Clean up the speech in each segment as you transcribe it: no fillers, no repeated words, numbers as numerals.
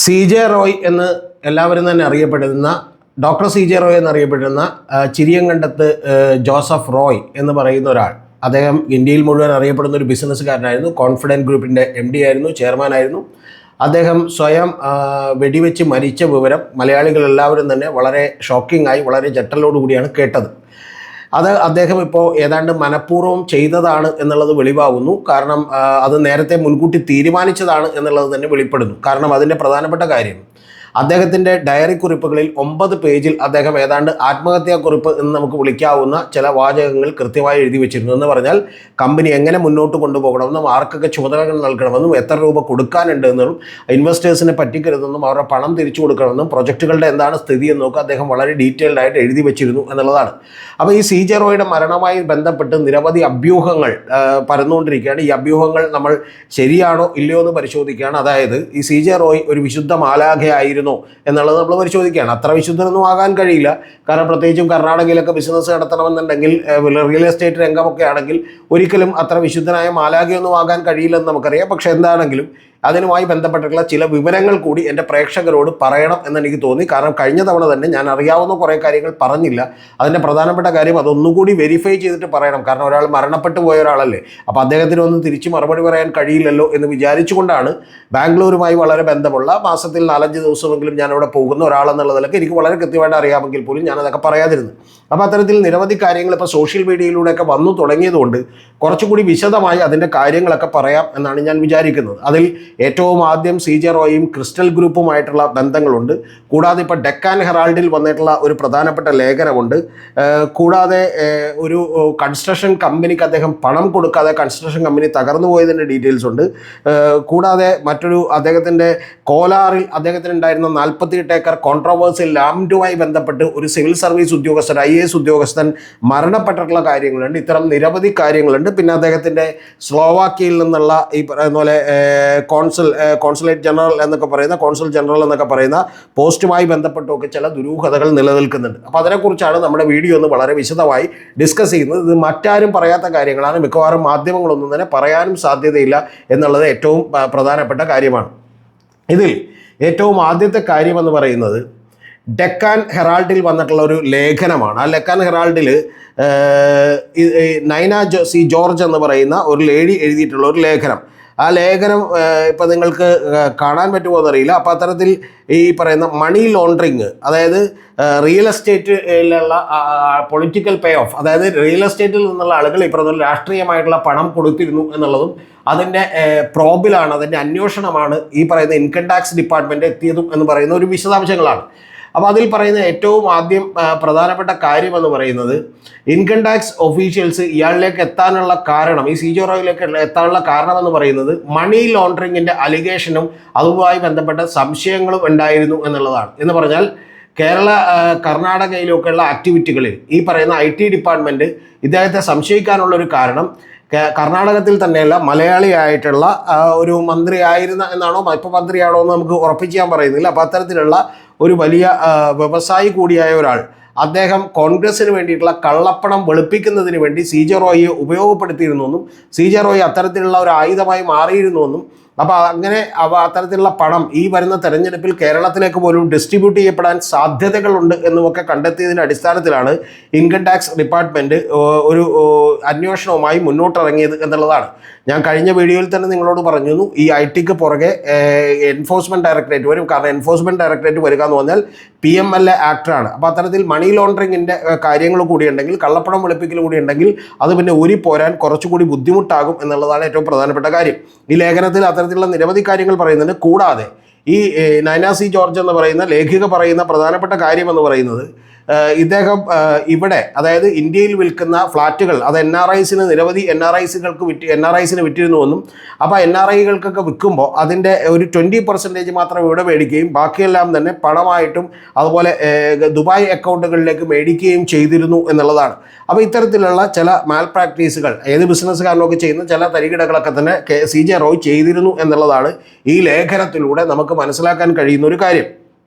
CJ Roy എന്ന് എല്ലാവരും തന്നെ അറിയപ്പെടുന്ന ഡോക്ടർ CJ റോയ് എന്നറിയപ്പെടുന്ന ചിരിയങ്കണ്ടത്ത് ജോസഫ് റോയ് എന്ന് പറയുന്ന ഒരാൾ. അദ്ദേഹം ഇന്ത്യയിൽ മുഴുവൻ അറിയപ്പെടുന്ന ഒരു ബിസിനസ്സുകാരനായിരുന്നു. കോൺഫിഡൻറ്റ് ഗ്രൂപ്പിൻ്റെ MD ആയിരുന്നു, ചെയർമാനായിരുന്നു. അദ്ദേഹം സ്വയം വെടിവെച്ച് മരിച്ച വിവരം മലയാളികൾ എല്ലാവരും തന്നെ വളരെ ഷോക്കിംഗ് ആയി, വളരെ ഞെട്ടലോടുകൂടിയാണ് കേട്ടത്. അദ്ദേഹം ഇപ്പോൾ ഏതാണ്ട് മനഃപൂർവ്വം ചെയ്തതാണ് എന്നുള്ളത് വെളിവാകുന്നു. കാരണം അത് നേരത്തെ മുൻകൂട്ടി തീരുമാനിച്ചതാണ് എന്നുള്ളത് തന്നെ വെളിപ്പെടുന്നു. കാരണം അതിൻ്റെ പ്രധാനപ്പെട്ട കാര്യം, അദ്ദേഹത്തിൻ്റെ ഡയറി കുറിപ്പുകളിൽ 9 പേജിൽ അദ്ദേഹം ഏതാണ്ട് ആത്മഹത്യാക്കുറിപ്പ് എന്ന് നമുക്ക് വിളിക്കാവുന്ന ചില വാചകങ്ങൾ കൃത്യമായി എഴുതി വെച്ചിരുന്നു. എന്ന് പറഞ്ഞാൽ കമ്പനി എങ്ങനെ മുന്നോട്ട് കൊണ്ടുപോകണമെന്നും, ആർക്കൊക്കെ ചുമതലകൾ നൽകണമെന്നും, എത്ര രൂപ കൊടുക്കാനുണ്ട് എന്നും, ഇൻവെസ്റ്റേഴ്സിനെ പറ്റിക്കരുതെന്നും, അവരുടെ പണം തിരിച്ചു കൊടുക്കണമെന്നും, പ്രൊജക്റ്റുകളുടെ എന്താണ് സ്ഥിതി എന്നൊക്കെ അദ്ദേഹം വളരെ ഡീറ്റെയിൽഡ് ആയിട്ട് എഴുതി വെച്ചിരുന്നു എന്നുള്ളതാണ്. അപ്പോൾ ഈ CJ റോയുടെ മരണവുമായി ബന്ധപ്പെട്ട് നിരവധി അഭ്യൂഹങ്ങൾ പരന്നുകൊണ്ടിരിക്കുകയാണ്. ഈ അഭ്യൂഹങ്ങൾ നമ്മൾ ശരിയാണോ ഇല്ലയോ എന്ന് പരിശോധിക്കുകയാണ്. അതായത് ഈ CJ റോയ് ഒരു വിശുദ്ധ മാലാഖയായിരുന്നു എന്നുള്ളത് നമ്മൾ പരിശോധിക്കുകയാണ്. അത്ര വിശുദ്ധനൊന്നും ആകാൻ കഴിയില്ല. കാരണം പ്രത്യേകിച്ചും കർണാടകയിലൊക്കെ ബിസിനസ് നടത്തണമെന്നുണ്ടെങ്കിൽ, റിയൽ എസ്റ്റേറ്റ് രംഗമൊക്കെ ആണെങ്കിൽ ഒരിക്കലും അത്ര വിശുദ്ധനായ മാലാഖയൊന്നും ആകാൻ കഴിയില്ലെന്ന് നമുക്കറിയാം. പക്ഷെ എന്താണെങ്കിലും അതിനുമായി ബന്ധപ്പെട്ടിട്ടുള്ള ചില വിവരങ്ങൾ കൂടി എൻ്റെ പ്രേക്ഷകരോട് പറയണം എന്നെനിക്ക് തോന്നി. കാരണം കഴിഞ്ഞ തവണ തന്നെ ഞാൻ അറിയാവുന്ന കുറേ കാര്യങ്ങൾ പറഞ്ഞില്ല. അതിൻ്റെ പ്രധാനപ്പെട്ട കാര്യം അതൊന്നുകൂടി വെരിഫൈ ചെയ്തിട്ട് പറയണം. കാരണം ഒരാൾ മരണപ്പെട്ടു പോയ ഒരാളല്ലേ, അപ്പോൾ അദ്ദേഹത്തിനൊന്നും തിരിച്ച് മറുപടി പറയാൻ കഴിയില്ലല്ലോ എന്ന് വിചാരിച്ചുകൊണ്ടാണ് ബാംഗ്ലൂരുമായി വളരെ ബന്ധമുള്ള, മാസത്തിൽ 4-5 ദിവസമെങ്കിലും ഞാനവിടെ പോകുന്ന ഒരാളെന്നുള്ളതിലൊക്കെ എനിക്ക് വളരെ കൃത്യമായിട്ട് അറിയാമെങ്കിൽ പോലും ഞാനതൊക്കെ പറയാതിരുന്നു. അപ്പോൾ അത്തരത്തിൽ നിരവധി കാര്യങ്ങൾ ഇപ്പോൾ സോഷ്യൽ മീഡിയയിലൂടെയൊക്കെ വന്നു തുടങ്ങിയതുകൊണ്ട് കുറച്ചുകൂടി വിശദമായി അതിൻ്റെ കാര്യങ്ങളൊക്കെ പറയാം എന്നാണ് ഞാൻ വിചാരിക്കുന്നത്. അതിൽ ഏറ്റവും ആദ്യം CJ റോയും ക്രിസ്റ്റൽ ഗ്രൂപ്പുമായിട്ടുള്ള ബന്ധങ്ങളുണ്ട്. കൂടാതെ ഇപ്പോൾ ഡെക്കാൻ ഹെറാൾഡിൽ വന്നിട്ടുള്ള ഒരു പ്രധാനപ്പെട്ട ലേഖനമുണ്ട്. കൂടാതെ ഒരു കൺസ്ട്രക്ഷൻ കമ്പനിക്ക് അദ്ദേഹം പണം കൊടുക്കാതെ കൺസ്ട്രക്ഷൻ കമ്പനി തകർന്നു പോയതിൻ്റെ ഡീറ്റെയിൽസ് ഉണ്ട്. കൂടാതെ മറ്റൊരു അദ്ദേഹത്തിൻ്റെ കോലാറിൽ അദ്ദേഹത്തിനുണ്ടായിരുന്ന 48 ഏക്കർ കോൺട്രോവേഴ്സ്യൽ ലാൻഡുമായി ബന്ധപ്പെട്ട് ഒരു സിവിൽ സർവീസ് ഉദ്യോഗസ്ഥൻ, IAS ഉദ്യോഗസ്ഥൻ മരണപ്പെട്ടിട്ടുള്ള കാര്യങ്ങളുണ്ട്. ഇത്തരം നിരവധി കാര്യങ്ങളുണ്ട്. പിന്നെ അദ്ദേഹത്തിൻ്റെ സ്ലോവാക്യയിൽ നിന്നുള്ള ഈ പറയുന്ന പോലെ കോൺസുലേറ്റ് ജനറൽ എന്നൊക്കെ പറയുന്ന, കോൺസുൽ ജനറൽ എന്നൊക്കെ പറയുന്ന പോസ്റ്റുമായി ബന്ധപ്പെട്ടൊക്കെ ചില ദുരൂഹതകൾ നിലനിൽക്കുന്നുണ്ട്. അപ്പോൾ അതിനെക്കുറിച്ചാണ് നമ്മുടെ വീഡിയോ ഒന്ന് വളരെ വിശദമായി ഡിസ്കസ് ചെയ്യുന്നത്. ഇത് മറ്റാരും പറയാത്ത കാര്യങ്ങളാണ്. മിക്കവാറും മാധ്യമങ്ങളൊന്നും തന്നെ പറയാനും സാധ്യതയില്ല എന്നുള്ളത് ഏറ്റവും പ്രധാനപ്പെട്ട കാര്യമാണ്. ഇതിൽ ഏറ്റവും ആദ്യത്തെ കാര്യമെന്ന് പറയുന്നത് ഡെക്കാൻ ഹെറാൾഡിൽ വന്നിട്ടുള്ള ഒരു ലേഖനമാണ്. ആ ഡെക്കാൻ ഹെറാൾഡിൽ നൈന C ജോർജ് എന്ന് പറയുന്ന ഒരു ലേഡി എഴുതിയിട്ടുള്ള ഒരു ലേഖനം. ആ ലേഖനം ഇപ്പോൾ നിങ്ങൾക്ക് കാണാൻ പറ്റുമോ എന്നറിയില്ല. അപ്പോൾ അത്തരത്തിൽ ഈ പറയുന്ന മണി ലോണ്ടറിങ്, അതായത് റിയൽ എസ്റ്റേറ്റിലുള്ള പൊളിറ്റിക്കൽ പേ ഓഫ്, അതായത് റിയൽ എസ്റ്റേറ്റിൽ നിന്നുള്ള ആളുകൾ ഈ പറഞ്ഞ രാഷ്ട്രീയമായിട്ടുള്ള പണം കൊടുത്തിരുന്നു എന്നുള്ളതും അതിൻ്റെ പ്രോബിലാണ്, അതിൻ്റെ അന്വേഷണമാണ് ഈ പറയുന്ന ഇൻകം ടാക്സ് ഡിപ്പാർട്ട്മെൻറ്റ് എത്തിയതും എന്ന് പറയുന്ന ഒരു വിശദാംശങ്ങളാണ്. അപ്പോൾ അതിൽ പറയുന്ന ഏറ്റവും ആദ്യം പ്രധാനപ്പെട്ട കാര്യമെന്ന് പറയുന്നത്, ഇൻകം ടാക്സ് ഒഫീഷ്യൽസ് ഇയാളിലേക്ക് എത്താനുള്ള കാരണം, ഈ CJ റോയിലേക്ക് എത്താനുള്ള കാരണമെന്ന് പറയുന്നത് മണി ലോണ്ടറിങ്ങിൻ്റെ അലിഗേഷനും അതുമായി ബന്ധപ്പെട്ട സംശയങ്ങളും ഉണ്ടായിരുന്നു എന്നുള്ളതാണ്. എന്ന് പറഞ്ഞാൽ കർണാടകയിലൊക്കെയുള്ള ആക്ടിവിറ്റികളിൽ ഈ പറയുന്ന IT ഡിപ്പാർട്ട്മെൻറ്റ് ഇദ്ദേഹത്തെ സംശയിക്കാനുള്ളൊരു കാരണം, കർണാടകത്തിൽ തന്നെയല്ല മലയാളിയായിട്ടുള്ള ഒരു മന്ത്രി ആയിരുന്ന എന്നാണോ, ഇപ്പോൾ മന്ത്രിയാണോ എന്ന് നമുക്ക് ഉറപ്പിച്ച് ഞാൻ പറയുന്നില്ല. അപ്പോൾ അത്തരത്തിലുള്ള ഒരു വലിയ വ്യവസായി കൂടിയായ ഒരാൾ, അദ്ദേഹം കോൺഗ്രസ്സിന് വേണ്ടിയിട്ടുള്ള കള്ളപ്പണം വെളുപ്പിക്കുന്നതിന് വേണ്ടി CJ റോയിയെ ഉപയോഗപ്പെടുത്തിയിരുന്നുവെന്നും, CJ റോയി അത്തരത്തിലുള്ള ഒരു ആയുധമായി മാറിയിരുന്നുവെന്നും, അപ്പോൾ അങ്ങനെ അത്തരത്തിലുള്ള പണം ഈ വരുന്ന തെരഞ്ഞെടുപ്പിൽ കേരളത്തിലേക്ക് പോലും ഡിസ്ട്രിബ്യൂട്ട് ചെയ്യപ്പെടാൻ സാധ്യതകളുണ്ട് എന്നുമൊക്കെ കണ്ടെത്തിയതിൻ്റെ അടിസ്ഥാനത്തിലാണ് ഇൻകം ടാക്സ് ഡിപ്പാർട്ട്മെൻറ്റ് ഒരു അന്വേഷണവുമായി മുന്നോട്ടിറങ്ങിയത് എന്നുള്ളതാണ്. ഞാൻ കഴിഞ്ഞ വീഡിയോയിൽ തന്നെ നിങ്ങളോട് പറഞ്ഞിരുന്നു, ഈ ITക്ക് പുറകെ എൻഫോഴ്സ്മെൻറ്റ് ഡയറക്ടറേറ്റ് വരും. കാരണം എൻഫോഴ്സ്മെൻറ്റ് ഡയറക്ടറേറ്റ് വരിക എന്ന് പറഞ്ഞാൽ PMLA ആക്ടറാണ്. അപ്പോൾ അത്തരത്തിൽ മണി ലോണ്ടറിങ്ങിൻ്റെ കാര്യങ്ങൾ കൂടി ഉണ്ടെങ്കിൽ, കള്ളപ്പണം വെളുപ്പിക്കൽ കൂടി ഉണ്ടെങ്കിൽ അത് പിന്നെ ഊരിപ്പോരാൻ കുറച്ചുകൂടി ബുദ്ധിമുട്ടാകും എന്നുള്ളതാണ് ഏറ്റവും പ്രധാനപ്പെട്ട കാര്യം. ഈ ലേഖനത്തിൽ അത്തരത്തിലുള്ള നിരവധി കാര്യങ്ങൾ പറയുന്നുണ്ട്. കൂടാതെ ഈ നൈന C ജോർജ് എന്ന് പറയുന്ന ലേഖിക പറയുന്ന പ്രധാനപ്പെട്ട കാര്യമെന്ന് പറയുന്നത്, ഇദ്ദേഹം ഇവിടെ, അതായത് ഇന്ത്യയിൽ വിൽക്കുന്ന ഫ്ലാറ്റുകൾ അത് നിരവധി NRIസിന് വിറ്റിരുന്നുവെന്നും, അപ്പോൾ NRIകൾക്കൊക്കെ വിൽക്കുമ്പോൾ അതിൻ്റെ ഒരു 20% മാത്രം ഇവിടെ മേടിക്കുകയും ബാക്കിയെല്ലാം തന്നെ പണമായിട്ടും അതുപോലെ ദുബായ് അക്കൗണ്ടുകളിലേക്ക് മേടിക്കുകയും ചെയ്തിരുന്നു എന്നുള്ളതാണ്. അപ്പോൾ ഇത്തരത്തിലുള്ള ചില മാൽ പ്രാക്ടീസുകൾ ഏത് ബിസിനസ്സുകാരനൊക്കെ ചെയ്യുന്ന ചില തരികിടകളൊക്കെ തന്നെ CJ റോയ് ചെയ്തിരുന്നു എന്നുള്ളതാണ് ഈ ലേഖനത്തിലൂടെ നമുക്ക് മനസ്സിലാക്കാൻ കഴിയുന്ന ഒരു കാര്യം.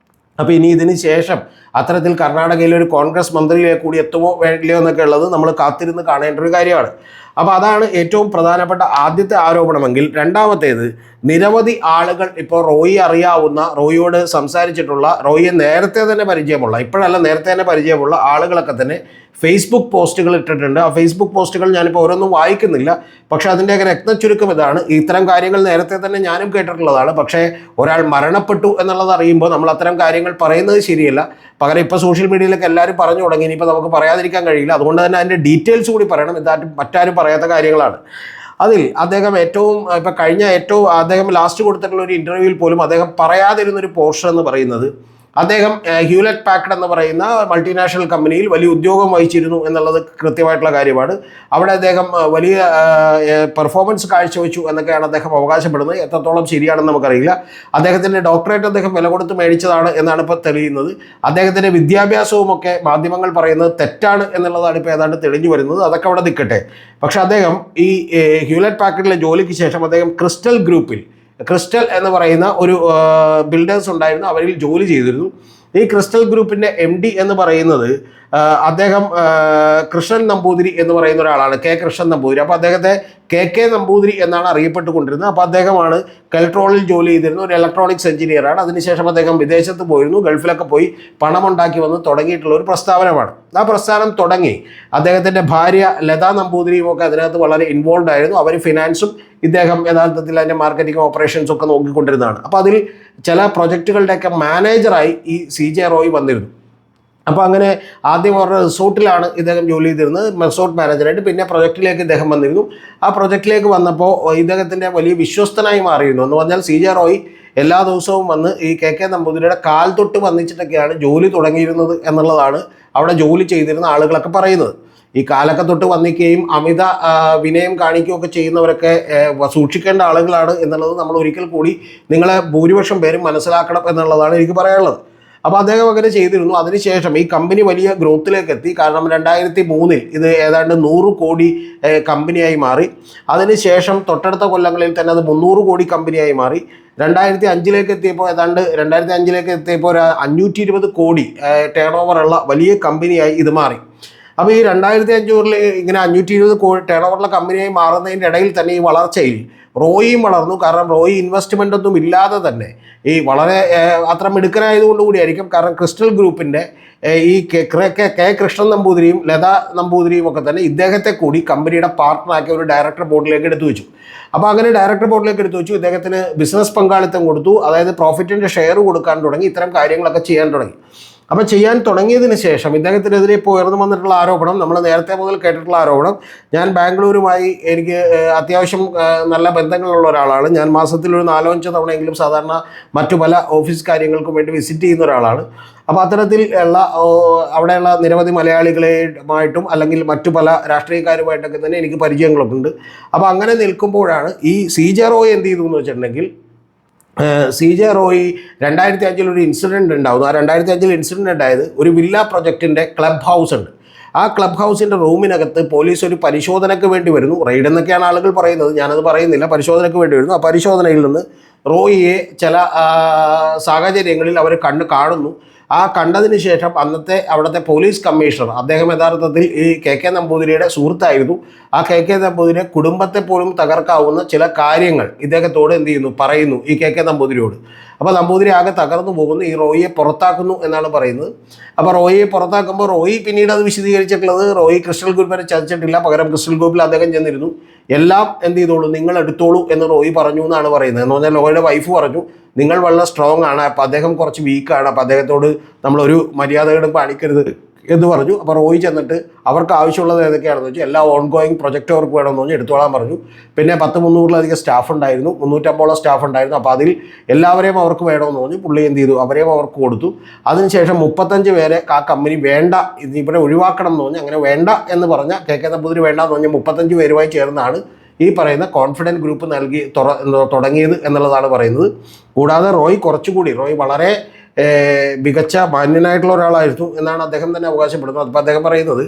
അപ്പോൾ ഇനി ഇതിന് ശേഷം അത്തരത്തിൽ കർണാടകയിലെ ഒരു കോൺഗ്രസ് മന്ത്രിയിലേക്ക് കൂടി എത്തുമോ ഇല്ലയോ എന്നൊക്കെ ഉള്ളത് നമ്മൾ കാത്തിരുന്ന് കാണേണ്ട ഒരു കാര്യമാണ്. അപ്പോൾ അതാണ് ഏറ്റവും പ്രധാനപ്പെട്ട ആദ്യത്തെ ആരോപണമെങ്കിൽ, രണ്ടാമത്തേത് നിരവധി ആളുകൾ ഇപ്പോൾ റോയി അറിയാവുന്ന, റോയിയോട് സംസാരിച്ചിട്ടുള്ള, റോയിയെ നേരത്തെ തന്നെ പരിചയമുള്ള, ഇപ്പോഴല്ല നേരത്തെ തന്നെ പരിചയമുള്ള ആളുകളൊക്കെ തന്നെ ഫേസ്ബുക്ക് പോസ്റ്റുകൾ ഇട്ടിട്ടുണ്ട്. ആ ഫേസ്ബുക്ക് പോസ്റ്റുകൾ ഞാനിപ്പോൾ ഓരോന്നും വായിക്കുന്നില്ല, പക്ഷേ അതിൻ്റെയൊക്കെ രത്നച്ചുരുക്കം ഇതാണ്. ഇത്തരം കാര്യങ്ങൾ നേരത്തെ തന്നെ ഞാനും കേട്ടിട്ടുള്ളതാണ്. പക്ഷേ ഒരാൾ മരണപ്പെട്ടു എന്നുള്ളത് അറിയുമ്പോൾ നമ്മൾ അത്തരം കാര്യങ്ങൾ പറയുന്നത് ശരിയല്ല. പകരം ഇപ്പോൾ സോഷ്യൽ മീഡിയയിലൊക്കെ എല്ലാവരും പറഞ്ഞു തുടങ്ങി, ഇനിയിപ്പോൾ നമുക്ക് പറയാതിരിക്കാൻ കഴിയില്ല. അതുകൊണ്ട് തന്നെ അതിൻ്റെ ഡീറ്റെയിൽസ് കൂടി പറയണം. ഇതാരും മറ്റാരും പറയാത്ത കാര്യങ്ങളാണ്. അതിൽ അദ്ദേഹം ഇപ്പം അദ്ദേഹം ലാസ്റ്റ് കൊടുത്തിട്ടുള്ള ഒരു ഇൻ്റർവ്യൂവിൽ പോലും അദ്ദേഹം പറയാതിരുന്നൊരു പോർഷൻ എന്ന് പറയുന്നത്, അദ്ദേഹം ഹ്യൂലറ്റ് പാക്കർഡ് എന്ന് പറയുന്ന മൾട്ടിനാഷണൽ കമ്പനിയിൽ വലിയ ഉദ്യോഗം വഹിച്ചിരുന്നു എന്നുള്ളത് കൃത്യമായിട്ടുള്ള കാര്യമാണ്. അവിടെ അദ്ദേഹം വലിയ പെർഫോമൻസ് കാഴ്ചവെച്ചു എന്നൊക്കെയാണ് അദ്ദേഹം അവകാശപ്പെടുന്നത്. എത്രത്തോളം ശരിയാണെന്ന് നമുക്കറിയില്ല. അദ്ദേഹത്തിൻ്റെ ഡോക്ടറേറ്റ് അദ്ദേഹം വില കൊടുത്ത് മേടിച്ചതാണ് എന്നാണ് ഇപ്പോൾ തെളിയുന്നത്. അദ്ദേഹത്തിൻ്റെ വിദ്യാഭ്യാസവുമൊക്കെ മാധ്യമങ്ങൾ പറയുന്നത് തെറ്റാണ് എന്നുള്ളതാണ് ഇപ്പോൾ ഏതാണ്ട് തെളിഞ്ഞു വരുന്നത്. അതൊക്കെ അവിടെ നിൽക്കട്ടെ. പക്ഷേ അദ്ദേഹം ഈ ഹ്യൂലറ്റ് പാക്കർഡിലെ ജോലിക്ക് ശേഷം അദ്ദേഹം ക്രിസ്റ്റൽ എന്ന് പറയുന്ന ഒരു ബിൽഡേഴ്സ് ഉണ്ടായിരുന്നു, അവരിൽ ജോലി ചെയ്തിരുന്നു. ഈ ക്രിസ്റ്റൽ ഗ്രൂപ്പിൻ്റെ MD എന്ന് പറയുന്നത് അദ്ദേഹം കൃഷ്ണൻ നമ്പൂതിരി എന്ന് പറയുന്ന ഒരാളാണ്, കൃഷ്ണൻ നമ്പൂതിരി. അപ്പോൾ അദ്ദേഹത്തെ KK നമ്പൂതിരി എന്നാണ് അറിയപ്പെട്ടുകൊണ്ടിരുന്നത്. അപ്പോൾ അദ്ദേഹമാണ് കെൽട്രോണിൽ ജോലി ചെയ്തിരുന്ന ഒരു ഇലക്ട്രോണിക്സ് എഞ്ചിനീയറാണ്. അതിനുശേഷം അദ്ദേഹം വിദേശത്ത് പോയിരുന്നു, ഗൾഫിലൊക്കെ പോയി പണമുണ്ടാക്കി വന്ന് തുടങ്ങിയിട്ടുള്ള ഒരു പ്രസ്ഥാനമാണ്. ആ പ്രസ്ഥാനം തുടങ്ങി അദ്ദേഹത്തിൻ്റെ ഭാര്യ ലതാ നമ്പൂതിരിയും ഒക്കെ അതിനകത്ത് വളരെ ഇൻവോൾവ് ആയിരുന്നു. അവർ ഫിനാൻസും ഇദ്ദേഹം യഥാർത്ഥത്തിൽ അതിൻ്റെ മാർക്കറ്റിംഗ് ഓപ്പറേഷൻസും ഒക്കെ നോക്കിക്കൊണ്ടിരുന്നതാണ്. അപ്പോൾ അതിൽ ചില പ്രൊജക്റ്റുകളുടെയൊക്കെ മാനേജറായി ഈ CJ റോയ് വന്നിരുന്നു. അപ്പോൾ അങ്ങനെ ആദ്യം അവരുടെ റിസോർട്ടിലാണ് ഇദ്ദേഹം ജോലി ചെയ്തിരുന്നത്, റിസോർട്ട് മാനേജറായിട്ട്. പിന്നെ പ്രൊജക്റ്റിലേക്ക് ഇദ്ദേഹം വന്നിരുന്നു. ആ പ്രൊജക്റ്റിലേക്ക് വന്നപ്പോൾ ഇദ്ദേഹത്തിൻ്റെ വലിയ വിശ്വസ്തനായി മാറിയിരുന്നു. എന്ന് പറഞ്ഞാൽ CJ റോയ് എല്ലാ ദിവസവും വന്ന് ഈ KK നമ്പൂതിരിയുടെ കാൽ തൊട്ട് വന്നിച്ചിട്ടൊക്കെയാണ് ജോലി തുടങ്ങിയിരുന്നത് എന്നുള്ളതാണ് അവിടെ ജോലി ചെയ്തിരുന്ന ആളുകളൊക്കെ പറയുന്നത്. ഈ കാലൊക്കെ തൊട്ട് വന്നിക്കുകയും അമിത വിനയം കാണിക്കുകയൊക്കെ ചെയ്യുന്നവരൊക്കെ സൂക്ഷിക്കേണ്ട ആളുകളാണ് എന്നുള്ളത് നമ്മൾ ഒരിക്കൽ കൂടി നിങ്ങളെ ഭൂരിപക്ഷം പേരും മനസ്സിലാക്കണം എന്നുള്ളതാണ് എനിക്ക് പറയാനുള്ളത്. അപ്പോൾ അദ്ദേഹം അങ്ങനെ ചെയ്തിരുന്നു. അതിനുശേഷം ഈ കമ്പനി വലിയ ഗ്രോത്തിലേക്ക് എത്തി. കാരണം 2003 ഇത് ഏതാണ്ട് 100 കോടി കമ്പനിയായി മാറി. അതിനുശേഷം തൊട്ടടുത്ത കൊല്ലങ്ങളിൽ തന്നെ അത് 300 കോടി കമ്പനിയായി മാറി. 2005 എത്തിയപ്പോൾ ഒരു 520 കോടി ടേൺ ഓവറുള്ള വലിയ കമ്പനിയായി ഇത് മാറി. അപ്പോൾ ഈ 2005 ഇങ്ങനെ 520 കോടി ടേൺ ഓവറുള്ള കമ്പനിയായി മാറുന്നതിൻ്റെ ഇടയിൽ തന്നെ ഈ വളർച്ചയിൽ റോയിയും വളർന്നു. കാരണം റോയി ഇൻവെസ്റ്റ്മെൻ്റ് ഒന്നും ഇല്ലാതെ തന്നെ ഈ വളരെ അത്ര മിടുക്കനായതുകൊണ്ട് കൂടിയായിരിക്കും. കാരണം ക്രിസ്റ്റൽ ഗ്രൂപ്പിൻ്റെ ഈ കൃഷ്ണൻ നമ്പൂതിരിയും ലതാ നമ്പൂതിരിയും ഒക്കെ തന്നെ ഇദ്ദേഹത്തെ കൂടി കമ്പനിയുടെ പാർട്ട്ണറാക്കി ഒരു ഡയറക്ടർ ബോർഡിലേക്ക് എടുത്തു വെച്ചു. അപ്പോൾ അങ്ങനെ ഡയറക്ടർ ബോർഡിലേക്ക് എടുത്തു വെച്ചു. ഇദ്ദേഹത്തിന് ബിസിനസ് പങ്കാളിത്തം കൊടുത്തു, അതായത് പ്രോഫിറ്റിൻ്റെ ഷെയർ കൊടുക്കാൻ തുടങ്ങി, ഇത്തരം കാര്യങ്ങളൊക്കെ ചെയ്യാൻ തുടങ്ങി. അപ്പോൾ ചെയ്യാൻ തുടങ്ങിയതിന് ശേഷം ഇദ്ദേഹത്തിനെതിരെ ഇപ്പോൾ ഉയർന്നു വന്നിട്ടുള്ള ആരോപണം, നമ്മൾ നേരത്തെ മുതൽ കേട്ടിട്ടുള്ള ആരോപണം, ഞാൻ ബാംഗ്ലൂരുമായി എനിക്ക് അത്യാവശ്യം നല്ല ബന്ധങ്ങളുള്ള ഒരാളാണ്. ഞാൻ മാസത്തിൽ ഒരു 4-5 തവണയെങ്കിലും സാധാരണ മറ്റു പല ഓഫീസ് കാര്യങ്ങൾക്കും വേണ്ടി വിസിറ്റ് ചെയ്യുന്ന ഒരാളാണ്. അപ്പോൾ അത്തരത്തിൽ ഉള്ള അവിടെയുള്ള നിരവധി മലയാളികളുമായിട്ടും അല്ലെങ്കിൽ മറ്റു പല രാഷ്ട്രീയക്കാരുമായിട്ടൊക്കെ തന്നെ എനിക്ക് പരിചയങ്ങളൊക്കെ ഉണ്ട്. അപ്പോൾ അങ്ങനെ നിൽക്കുമ്പോഴാണ് ഈ CJ റോയ് എന്ത് ചെയ്തു എന്ന് വെച്ചിട്ടുണ്ടെങ്കിൽ, CJ റോയ് 2005 ഒരു ഇൻസിഡൻറ്റ് ഉണ്ടാവുന്നു. ആ 2005 ഇൻസിഡൻറ്റ് ഉണ്ടായത് ഒരു വില്ല പ്രൊജക്റ്റിൻ്റെ ക്ലബ് ഹൗസ് ഉണ്ട്. ആ ക്ലബ് ഹൗസിൻ്റെ റൂമിനകത്ത് പോലീസ് ഒരു പരിശോധനയ്ക്ക് വേണ്ടി വരുന്നു. റെയ്ഡ് എന്നൊക്കെയാണ് ആളുകൾ പറയുന്നത്, ഞാനത് പറയുന്നില്ല. പരിശോധനയ്ക്ക് വേണ്ടി വരുന്നു. ആ പരിശോധനയിൽ നിന്ന് റോയിയെ ചില സാഹചര്യങ്ങളിൽ അവർ കാണുന്നു. ആ കണ്ടതിന് ശേഷം അവിടുത്തെ പോലീസ് കമ്മീഷണർ, അദ്ദേഹം യഥാർത്ഥത്തിൽ ഈ KK നമ്പൂതിരിയുടെ സുഹൃത്തായിരുന്നു. ആ KK നമ്പൂതിരിയുടെ കുടുംബത്തെ പോലും തകർക്കാവുന്ന ചില കാര്യങ്ങൾ ഇദ്ദേഹത്തോട് പറയുന്നു ഈ KK നമ്പൂതിരിയോട്. അപ്പോൾ നമ്പൂതിരി ആകെ തകർന്നു പോകുന്നു. ഈ റോയിയെ പുറത്താക്കുന്നു എന്നാണ് പറയുന്നത്. അപ്പോൾ റോയിയെ പുറത്താക്കുമ്പോൾ റോയി പിന്നീട് അത് വിശദീകരിച്ചിട്ടുള്ളത്, റോയി ക്രിസ്റ്റൽ ഗ്രൂപ്പിനെ ചതിച്ചിട്ടില്ല, പകരം ക്രിസ്റ്റൽ ഗ്രൂപ്പിൽ അദ്ദേഹം ചെന്നിരുന്നു, എല്ലാം നിങ്ങൾ എടുത്തോളൂ എന്ന് റോയി പറഞ്ഞു എന്നാണ് പറയുന്നത്. എന്ന് പറഞ്ഞാൽ റോയിയുടെ വൈഫ് പറഞ്ഞു, നിങ്ങൾ വളരെ സ്ട്രോങ് ആണ്, അപ്പോൾ അദ്ദേഹം കുറച്ച് വീക്കാണ്, അപ്പോൾ അദ്ദേഹത്തോട് നമ്മളൊരു മര്യാദകളും കാണിക്കരുത് എന്ന് പറഞ്ഞു. അപ്പോൾ റോയി ചെന്നിട്ട് അവർക്ക് ആവശ്യമുള്ളത് ഏതൊക്കെയാണെന്ന് വെച്ചാൽ എല്ലാ ഓൺഗോയിങ് പ്രൊജക്റ്റ് അവർക്ക് വേണമെന്ന് പറഞ്ഞ് എടുത്തോളാൻ പറഞ്ഞു. പിന്നെ 100-300 സ്റ്റാഫ് ഉണ്ടായിരുന്നു, 350 സ്റ്റാഫ് ഉണ്ടായിരുന്നു. അപ്പോൾ അതിൽ എല്ലാവരെയും അവർക്ക് വേണമെന്ന് പറഞ്ഞു. പുള്ളി എന്ത് ചെയ്തു, അവരെയും അവർക്ക് കൊടുത്തു. അതിനുശേഷം 35 പേരെ ആ കമ്പനി വേണ്ട, ഇവിടെ ഒഴിവാക്കണം എന്ന് പറഞ്ഞ്, അങ്ങനെ വേണ്ട എന്ന് പറഞ്ഞ KK നമ്പൂതിരി വേണ്ട എന്ന് പറഞ്ഞ് 35 പേരുമായി ചേർന്നാണ് ഈ പറയുന്ന കോൺഫിഡൻറ്റ് ഗ്രൂപ്പ് തുടങ്ങിയത് എന്നുള്ളതാണ് പറയുന്നത്. കൂടാതെ റോയ് വളരെ മികച്ച മാന്യനായിട്ടുള്ള ഒരാളായിരുന്നു എന്നാണ് അദ്ദേഹം തന്നെ അവകാശപ്പെടുന്നത്. അപ്പോൾ അദ്ദേഹം പറയുന്നത്,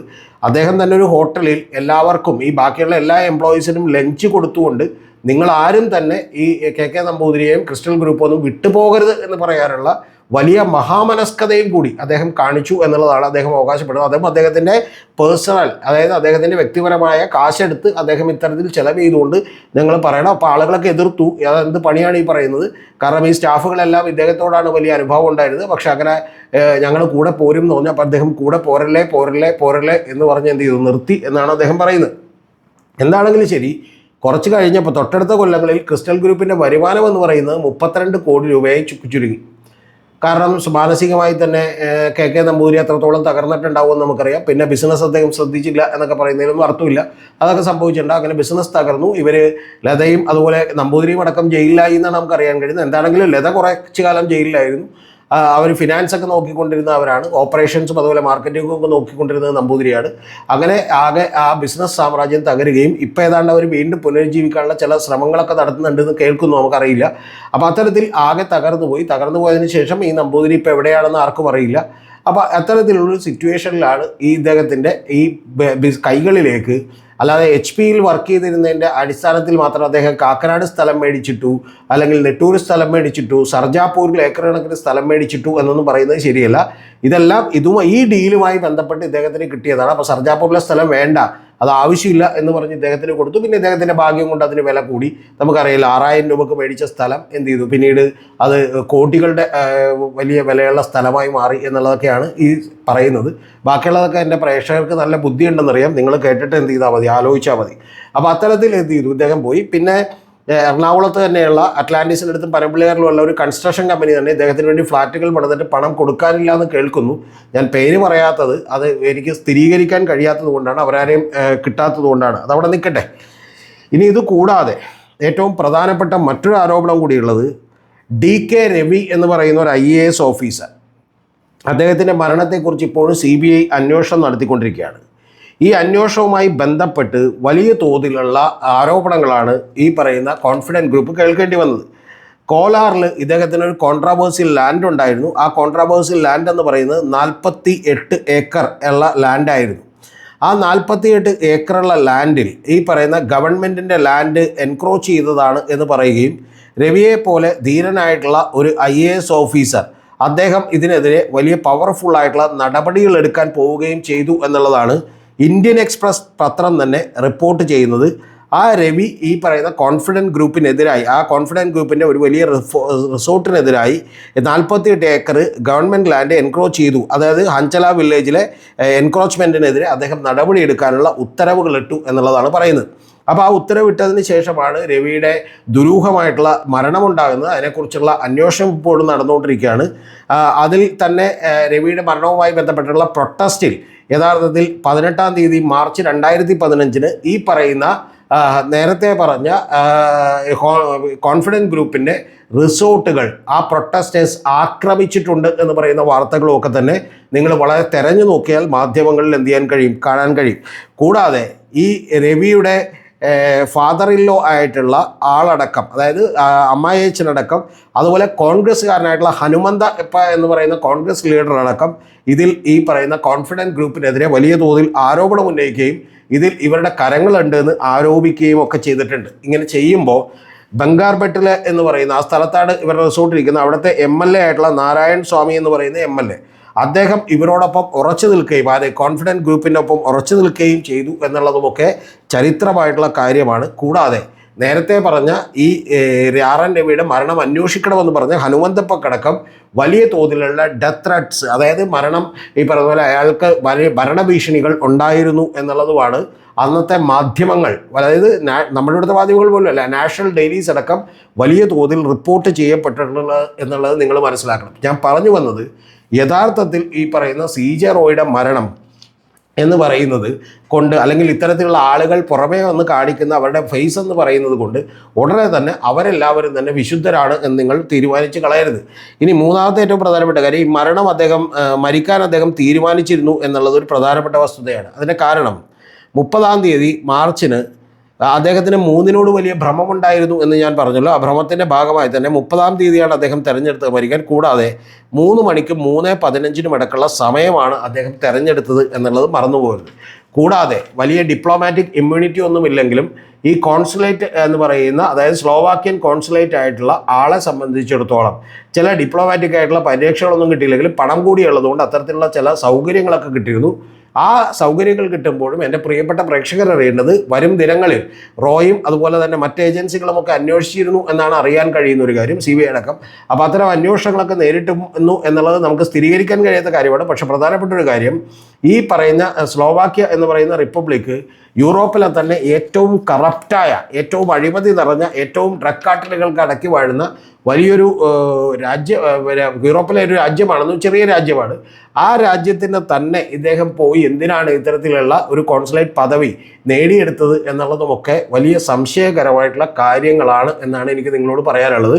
അദ്ദേഹം തന്നെ ഒരു ഹോട്ടലിൽ എല്ലാവർക്കും, ഈ ബാക്കിയുള്ള എല്ലാ എംപ്ലോയീസിനും ലഞ്ച് കൊടുത്തുകൊണ്ട്, നിങ്ങൾ ആരും തന്നെ ഈ KK നമ്പൂതിരിയെയും ക്രിസ്റ്റൽ ഗ്രൂപ്പൊന്നും വിട്ടുപോകരുത് എന്ന് പറയാനുള്ള വലിയ മഹാമനസ്കതയും കൂടി അദ്ദേഹം കാണിച്ചു എന്നുള്ളതാണ് അദ്ദേഹം അവകാശപ്പെടുന്നത്. അതും അദ്ദേഹത്തിൻ്റെ പേഴ്സണൽ, അതായത് അദ്ദേഹത്തിൻ്റെ വ്യക്തിപരമായ കാശെടുത്ത് അദ്ദേഹം ഇത്തരത്തിൽ ചെലവ് ചെയ്തുകൊണ്ട് നിങ്ങൾ പറയണം. അപ്പോൾ ആളുകളൊക്കെ എതിർത്തു, അതെന്ത് പണിയാണ് ഈ പറയുന്നത്, കാരണം ഈ സ്റ്റാഫുകളെല്ലാം ഇദ്ദേഹത്തോടാണ് വലിയ അനുഭവം ഉണ്ടായിരുന്നത്, പക്ഷെ അങ്ങനെ ഞങ്ങൾ കൂടെ പോരും എന്ന് പറഞ്ഞു. അപ്പോൾ അദ്ദേഹം കൂടെ പോരല്ലേ എന്ന് പറഞ്ഞ് എന്ത് ചെയ്തു, നിർത്തി എന്നാണ് അദ്ദേഹം പറയുന്നത്. എന്താണെങ്കിലും ശരി, കുറച്ച് കഴിഞ്ഞപ്പോൾ തൊട്ടടുത്ത കൊല്ലങ്ങളിൽ ക്രിസ്റ്റൽ ഗ്രൂപ്പിൻ്റെ വരുമാനം എന്ന് പറയുന്നത് 32 കോടി രൂപയായി ചുരുങ്ങി. കാരണം മാനസികമായി തന്നെ കെ നമ്പൂതിരി അത്രത്തോളം തകർന്നിട്ടുണ്ടാവുമെന്ന് നമുക്കറിയാം. പിന്നെ ബിസിനസ് അദ്ദേഹം ശ്രദ്ധിച്ചില്ല എന്നൊക്കെ പറയുന്നതിലൊന്നും അർത്ഥമില്ല. അതൊക്കെ സംഭവിച്ചിട്ടുണ്ട്. അങ്ങനെ ബിസിനസ് തകർന്നു. ഇവർ ലതയും അതുപോലെ നമ്പൂതിരിയും അടക്കം ജയിലിലായി എന്നാണ് നമുക്കറിയാൻ കഴിയുന്നത്. എന്താണെങ്കിലും ലത കുറച്ച് കാലം ജയിലിലായിരുന്നു. അവർ ഫിനാൻസ് ഒക്കെ നോക്കിക്കൊണ്ടിരുന്നവരാണ്. ഓപ്പറേഷൻസും അതുപോലെ മാർക്കറ്റിങ്ങും ഒക്കെ നോക്കിക്കൊണ്ടിരുന്നത് നമ്പൂതിരിയാണ്. അങ്ങനെ ആകെ ആ ബിസിനസ് സാമ്രാജ്യം തകരുകയും ഇപ്പോൾ ഏതാണ്ട് അവർ വീണ്ടും പുനരുജ്ജീവിക്കാനുള്ള ചില ശ്രമങ്ങളൊക്കെ നടത്തുന്നുണ്ടെന്ന് കേൾക്കുന്നു, നമുക്കറിയില്ല. അപ്പോൾ അത്തരത്തിൽ ആകെ തകർന്നു പോയതിന് ശേഷം ഈ നമ്പൂതിരി ഇപ്പോൾ എവിടെയാണെന്ന് ആർക്കും അറിയില്ല. അപ്പോൾ അത്തരത്തിലുള്ളൊരു സിറ്റുവേഷനിലാണ് ഈ ഇദ്ദേഹത്തിൻ്റെ ഈ കൈകളിലേക്ക്, അല്ലാതെ HP-യിൽ വർക്ക് ചെയ്തിരുന്നതിൻ്റെ അടിസ്ഥാനത്തിൽ മാത്രം അദ്ദേഹം കാക്കനാട് സ്ഥലം മേടിച്ചിട്ടു, അല്ലെങ്കിൽ നെട്ടൂർ സ്ഥലം മേടിച്ചിട്ടു, സർജാപൂരിൽ ഏക്കർ കണക്കിന് സ്ഥലം മേടിച്ചിട്ടു എന്നൊന്നും പറയുന്നത് ശരിയല്ല. ഇതെല്ലാം ഈ ഡീലുമായി ബന്ധപ്പെട്ട് ഇദ്ദേഹത്തിന് കിട്ടിയതാണ്. അപ്പോൾ സർജാപൂരിലെ സ്ഥലം വേണ്ട, അത് ആവശ്യമില്ല എന്ന് പറഞ്ഞ് ഇദ്ദേഹത്തിന് കൊടുത്തു. പിന്നെ ഇദ്ദേഹത്തിൻ്റെ ഭാഗ്യം കൊണ്ട് അതിന് വില കൂടി. നമുക്കറിയില്ല, 6000 രൂപക്ക് മേടിച്ച സ്ഥലം എന്ത് ചെയ്തു, പിന്നീട് അത് കോടികളുടെ വലിയ വിലയുള്ള സ്ഥലമായി മാറി എന്നുള്ളതൊക്കെയാണ് ഈ പറയുന്നത്. ബാക്കിയുള്ളതൊക്കെ എൻ്റെ പ്രേക്ഷകർക്ക് നല്ല ബുദ്ധിയുണ്ടെന്നറിയാം. നിങ്ങൾ കേട്ടിട്ട് എന്ത് ചെയ്താൽ മതി, ആലോചിച്ചാൽ മതി. അപ്പോൾ അത്തരത്തിൽ എന്ത് ചെയ്തു, ഇദ്ദേഹം പോയി. പിന്നെ എറണാകുളത്ത് തന്നെയുള്ള അറ്റ്ലാന്റിസിൻ്റെ അടുത്തും പനമ്പിള്ളിയാറിലുള്ള ഒരു കൺസ്ട്രക്ഷൻ കമ്പനി തന്നെ ഇദ്ദേഹത്തിന് വേണ്ടി ഫ്ലാറ്റുകൾ പണിതിട്ട് പണം കൊടുക്കാനില്ല എന്ന് കേൾക്കുന്നു. ഞാൻ പേര് പറയാത്തത് അത് എനിക്ക് സ്ഥിരീകരിക്കാൻ കഴിയാത്തത് കൊണ്ടാണ്, അവരാരെയും കിട്ടാത്തത് കൊണ്ടാണ്. അതവിടെ നിൽക്കട്ടെ. ഇനി ഇത് കൂടാതെ ഏറ്റവും പ്രധാനപ്പെട്ട മറ്റൊരു ആരോപണം കൂടിയുള്ളത് DK രവി എന്ന് പറയുന്ന ഒരു IAS ഓഫീസർ, അദ്ദേഹത്തിൻ്റെ മരണത്തെക്കുറിച്ച് ഇപ്പോഴും CBI അന്വേഷണം നടത്തിക്കൊണ്ടിരിക്കുകയാണ്. ഈ അന്വേഷണവുമായി ബന്ധപ്പെട്ട് വലിയ തോതിലുള്ള ആരോപണങ്ങളാണ് ഈ പറയുന്ന കോൺഫിഡൻറ്റ് ഗ്രൂപ്പ് കേൾക്കേണ്ടി വന്നത്. കോലാറിൽ ഇദ്ദേഹത്തിന് ഒരു കോൺട്രാവേഴ്സ്യൽ ലാൻഡ് ഉണ്ടായിരുന്നു. ആ കോൺട്രാവേഴ്സ്യൽ ലാൻഡ് എന്ന് പറയുന്നത് 48 ഏക്കർ ഉള്ള ലാൻഡായിരുന്നു. ആ 48 ഏക്കറുള്ള ലാൻഡിൽ ഈ പറയുന്ന ഗവൺമെൻറ്റിൻ്റെ ലാൻഡ് എൻക്രോച്ച് ചെയ്തതാണ് എന്ന് പറയുകയും രവിയെ പോലെ ധീരനായിട്ടുള്ള ഒരു IAS ഓഫീസർ അദ്ദേഹം ഇതിനെതിരെ വലിയ പവർഫുള്ളായിട്ടുള്ള നടപടികൾ എടുക്കാൻ പോവുകയും ചെയ്തു എന്നുള്ളതാണ് ഇന്ത്യൻ എക്സ്പ്രസ് പത്രം തന്നെ റിപ്പോർട്ട് ചെയ്യുന്നത്. ആ രവി ഈ പറയുന്ന കോൺഫിഡൻറ്റ് ഗ്രൂപ്പിനെതിരായി, ആ കോൺഫിഡൻറ്റ് ഗ്രൂപ്പിൻ്റെ ഒരു വലിയ റിസോർട്ടിനെതിരായി 48 ഏക്കർ ഗവൺമെൻറ് ലാൻഡ് എൻക്രോച്ച് ചെയ്തു. അതായത് ഹഞ്ചല വില്ലേജിലെ എൻക്രോച്ച്മെൻറ്റിനെതിരെ അദ്ദേഹം നടപടിയെടുക്കാനുള്ള ഉത്തരവുകളിട്ടു എന്നുള്ളതാണ് പറയുന്നത്. അപ്പോൾ ആ ഉത്തരവിട്ടതിന് ശേഷമാണ് രവിയുടെ ദുരൂഹമായിട്ടുള്ള മരണമുണ്ടാകുന്നത്. അതിനെക്കുറിച്ചുള്ള അന്വേഷണം ഇപ്പോഴും നടന്നുകൊണ്ടിരിക്കുകയാണ്. അതിൽ തന്നെ രവിയുടെ മരണവുമായി ബന്ധപ്പെട്ടുള്ള പ്രൊട്ടസ്റ്റിൽ യഥാർത്ഥത്തിൽ 18-ാം തീയതി മാർച്ച് 2015 ഈ പറയുന്ന നേരത്തെ പറഞ്ഞ കോൺഫിഡൻറ്റ് ഗ്രൂപ്പിൻ്റെ റിസോർട്ടുകൾ ആ പ്രൊട്ടസ്റ്റേഴ്സ് ആക്രമിച്ചിട്ടുണ്ട് എന്ന് പറയുന്ന വാർത്തകളും ഒക്കെ തന്നെ നിങ്ങൾ വളരെ തെരഞ്ഞു നോക്കിയാൽ മാധ്യമങ്ങളിൽ എന്ത് ചെയ്യാൻ കഴിയും, കാണാൻ കഴിയും. കൂടാതെ ഈ രവിയുടെ ഫാദർ ഇല്ലോ ആയിട്ടുള്ള ആളടക്കം, അതായത് അമ്മായിയച്ഛനടക്കം, അതുപോലെ കോൺഗ്രസ്സുകാരനായിട്ടുള്ള ഹനുമന്ത എന്ന് പറയുന്ന കോൺഗ്രസ് ലീഡർ അടക്കം ഇതിൽ ഈ പറയുന്ന കോൺഫിഡൻറ്റ് ഗ്രൂപ്പിനെതിരെ വലിയ തോതിൽ ആരോപണം ഉന്നയിക്കുകയും ഇതിൽ ഇവരുടെ കരങ്ങളുണ്ട് എന്ന് ആരോപിക്കുകയും ഒക്കെ ചെയ്തിട്ടുണ്ട്. ഇങ്ങനെ ചെയ്യുമ്പോൾ ബംഗാർബെട്ടിൽ എന്ന് പറയുന്ന ആ സ്ഥലത്താണ് ഇവരുടെ റിസോർട്ട് ഇരിക്കുന്നത്. അവിടുത്തെ MLA ആയിട്ടുള്ള നാരായൺ സ്വാമി എന്ന് പറയുന്ന MLA അദ്ദേഹം ഇവരോടൊപ്പം ഉറച്ചു നിൽക്കുകയും കോൺഫിഡൻറ്റ് ഗ്രൂപ്പിൻ്റെ ഒപ്പം ഉറച്ചു നിൽക്കുകയും ചെയ്തു എന്നുള്ളതുമൊക്കെ ചരിത്രമായിട്ടുള്ള കാര്യമാണ്. കൂടാതെ നേരത്തെ പറഞ്ഞ ഈ RN രവിയുടെ മരണം അന്വേഷിക്കണമെന്ന് പറഞ്ഞ ഹനുമന്തപ്പക്കടക്കം വലിയ തോതിലുള്ള ഡെത്ത് ത്രെറ്റ്സ്, അതായത് മരണം ഈ പറഞ്ഞ പോലെ അയാൾക്ക് വലിയ ഭരണഭീഷണികൾ ഉണ്ടായിരുന്നു എന്നുള്ളതുമാണ് അന്നത്തെ മാധ്യമങ്ങൾ, അതായത് നമ്മുടെ ഇവിടുത്തെ മാധ്യമങ്ങൾ പോലുമല്ല, നാഷണൽ ഡെയിലീസ് അടക്കം വലിയ തോതിൽ റിപ്പോർട്ട് ചെയ്യപ്പെട്ടിട്ടുള്ളത് എന്നുള്ളത് നിങ്ങൾ മനസ്സിലാക്കണം. ഞാൻ പറഞ്ഞു വന്നത് യഥാർത്ഥത്തിൽ ഈ പറയുന്ന CJ റോയിയുടെ മരണം എന്ന് പറയുന്നത് കൊണ്ട്, അല്ലെങ്കിൽ ഇത്തരത്തിലുള്ള ആളുകൾ പുറമേ വന്ന് കാണിക്കുന്ന അവരുടെ ഫേസ് എന്ന് പറയുന്നത് കൊണ്ട് ഉടനെ തന്നെ അവരെല്ലാവരും തന്നെ വിശുദ്ധരാണ് എന്ന് നിങ്ങൾ തീരുമാനിച്ച് കളയരുത്. ഇനി മൂന്നാമത്തെ ഏറ്റവും പ്രധാനപ്പെട്ട കാര്യം, ഈ മരണം മരിക്കാൻ അദ്ദേഹം തീരുമാനിച്ചിരുന്നു എന്നുള്ളത് ഒരു പ്രധാനപ്പെട്ട വസ്തുതയാണ്. അതിൻ്റെ കാരണം 30-ാം തീയതി മാർച്ചിന് അദ്ദേഹത്തിന് 3-നോട് വലിയ ഭ്രമമുണ്ടായിരുന്നു എന്ന് ഞാൻ പറഞ്ഞല്ലോ. ആ ഭ്രമത്തിൻ്റെ ഭാഗമായി തന്നെ 30-ാം തീയതിയാണ് അദ്ദേഹം തിരഞ്ഞെടുത്തത് മരിക്കാൻ. കൂടാതെ 3 മണിക്കും 3:15 ഇടക്കുള്ള സമയമാണ് അദ്ദേഹം തിരഞ്ഞെടുത്തത് എന്നുള്ളത് മറന്നുപോകരുത്. കൂടാതെ വലിയ ഡിപ്ലോമാറ്റിക് ഇമ്മ്യൂണിറ്റി ഒന്നുമില്ലെങ്കിലും ഈ കോൺസുലേറ്റ് എന്ന് പറയുന്ന, അതായത് സ്ലോവാക്യൻ കോൺസുലേറ്റ് ആയിട്ടുള്ള ആളെ സംബന്ധിച്ചിടത്തോളം ചില ഡിപ്ലോമാറ്റിക് ആയിട്ടുള്ള പരീക്ഷകളൊന്നും കിട്ടിയില്ലെങ്കിലും പണം കൂടി ഉള്ളതുകൊണ്ട് അത്തരത്തിലുള്ള ചില സൗകര്യങ്ങളൊക്കെ കിട്ടിയിരുന്നു. ആ സൗകര്യങ്ങൾ കിട്ടുമ്പോഴും എൻ്റെ പ്രിയപ്പെട്ട പ്രേക്ഷകർ അറിയേണ്ടത് വരും ദിനങ്ങളിൽ റോയും അതുപോലെ തന്നെ മറ്റ് ഏജൻസികളുമൊക്കെ അന്വേഷിച്ചിരുന്നു എന്നാണ് അറിയാൻ കഴിയുന്ന ഒരു കാര്യം, CBI അടക്കം. അപ്പോൾ അത്തരം അന്വേഷണങ്ങളൊക്കെ നേരിട്ടുന്നു എന്നുള്ളത് നമുക്ക് സ്ഥിരീകരിക്കാൻ കഴിയാത്ത കാര്യമാണ്. പക്ഷേ പ്രധാനപ്പെട്ട ഒരു കാര്യം, ഈ പറയുന്ന സ്ലോവാക്യ എന്ന് പറയുന്ന റിപ്പബ്ലിക്ക് യൂറോപ്പിലെ തന്നെ ഏറ്റവും കറപ്റ്റായ, ഏറ്റവും അഴിമതി നിറഞ്ഞ, ഏറ്റവും ഡ്രഗ് കാർട്ടലുകൾക്ക് അടക്കി വാഴുന്ന വലിയൊരു യൂറോപ്പിലെ ഒരു രാജ്യമാണെന്നും ചെറിയ രാജ്യമാണ്. ആ രാജ്യത്തിന് തന്നെ ഇദ്ദേഹം പോയി എന്തിനാണ് ഇത്തരത്തിലുള്ള ഒരു കോൺസുലേറ്റ് പദവി നേടിയെടുത്തത് എന്നുള്ളതുമൊക്കെ വലിയ സംശയകരമായിട്ടുള്ള കാര്യങ്ങളാണ് എന്നാണ് എനിക്ക് നിങ്ങളോട് പറയാനുള്ളത്.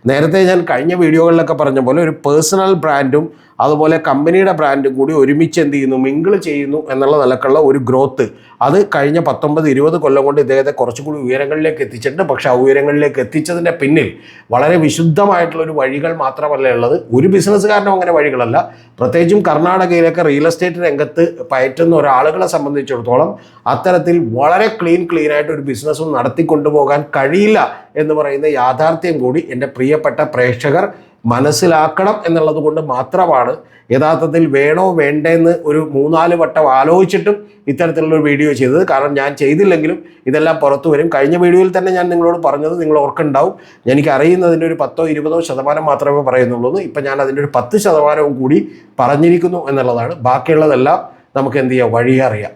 നേരത്തെ ഞാൻ കഴിഞ്ഞ വീഡിയോകളിലൊക്കെ പറഞ്ഞ പോലെ ഒരു പേഴ്സണൽ ബ്രാൻഡും അതുപോലെ കമ്പനിയുടെ ബ്രാൻഡും കൂടി ഒരുമിച്ച് എന്ത് ചെയ്യുന്നു, മിങ്കിൾ ചെയ്യുന്നു എന്നുള്ള നിലക്കുള്ള ഒരു ഗ്രോത്ത് അത് കഴിഞ്ഞ 19-20 കൊല്ലം കൊണ്ട് ഇദ്ദേഹത്തെ കുറച്ചുകൂടി ഉയരങ്ങളിലേക്ക് എത്തിച്ചിട്ടുണ്ട്. പക്ഷേ ആ ഉയരങ്ങളിലേക്ക് എത്തിച്ചതിൻ്റെ പിന്നിൽ വളരെ വിശുദ്ധമായിട്ടുള്ളൊരു വഴികൾ മാത്രമല്ല ഉള്ളത്. ഒരു ബിസിനസ്സുകാരനും അങ്ങനെ വഴികളല്ല. പ്രത്യേകിച്ചും കർണാടകയിലൊക്കെ റിയൽ എസ്റ്റേറ്റ് രംഗത്ത് പയറ്റുന്ന ഒരാളുകളെ സംബന്ധിച്ചിടത്തോളം അത്തരത്തിൽ വളരെ ക്ലീനായിട്ട് ഒരു ബിസിനസ്സും നടത്തിക്കൊണ്ടുപോകാൻ കഴിയില്ല എന്ന് പറയുന്ന യാഥാർത്ഥ്യം കൂടി എൻ്റെ പ്രിയപ്പെട്ട പ്രേക്ഷകർ മനസ്സിലാക്കണം എന്നുള്ളത് കൊണ്ട് മാത്രമാണ് യഥാർത്ഥത്തിൽ വേണോ വേണ്ടെന്ന് ഒരു 3-4 വട്ടം ആലോചിച്ചിട്ടും ഇത്തരത്തിലുള്ളൊരു വീഡിയോ ചെയ്തത്. കാരണം ഞാൻ ചെയ്തില്ലെങ്കിലും ഇതെല്ലാം പുറത്തു വരും. കഴിഞ്ഞ വീഡിയോയിൽ തന്നെ ഞാൻ നിങ്ങളോട് പറഞ്ഞത് നിങ്ങൾ ഓർക്കുന്നുണ്ടാവും, എനിക്ക് അറിയുന്നതിൻ്റെ ഒരു 10-20% മാത്രമേ പറയുന്നുള്ളൂ. ഇപ്പം ഞാൻ അതിൻ്റെ ഒരു 10% കൂടി പറഞ്ഞിരിക്കുന്നു എന്നുള്ളതാണ്. ബാക്കിയുള്ളതെല്ലാം നമുക്ക് എന്ത് ചെയ്യാം, വഴിയറിയാം.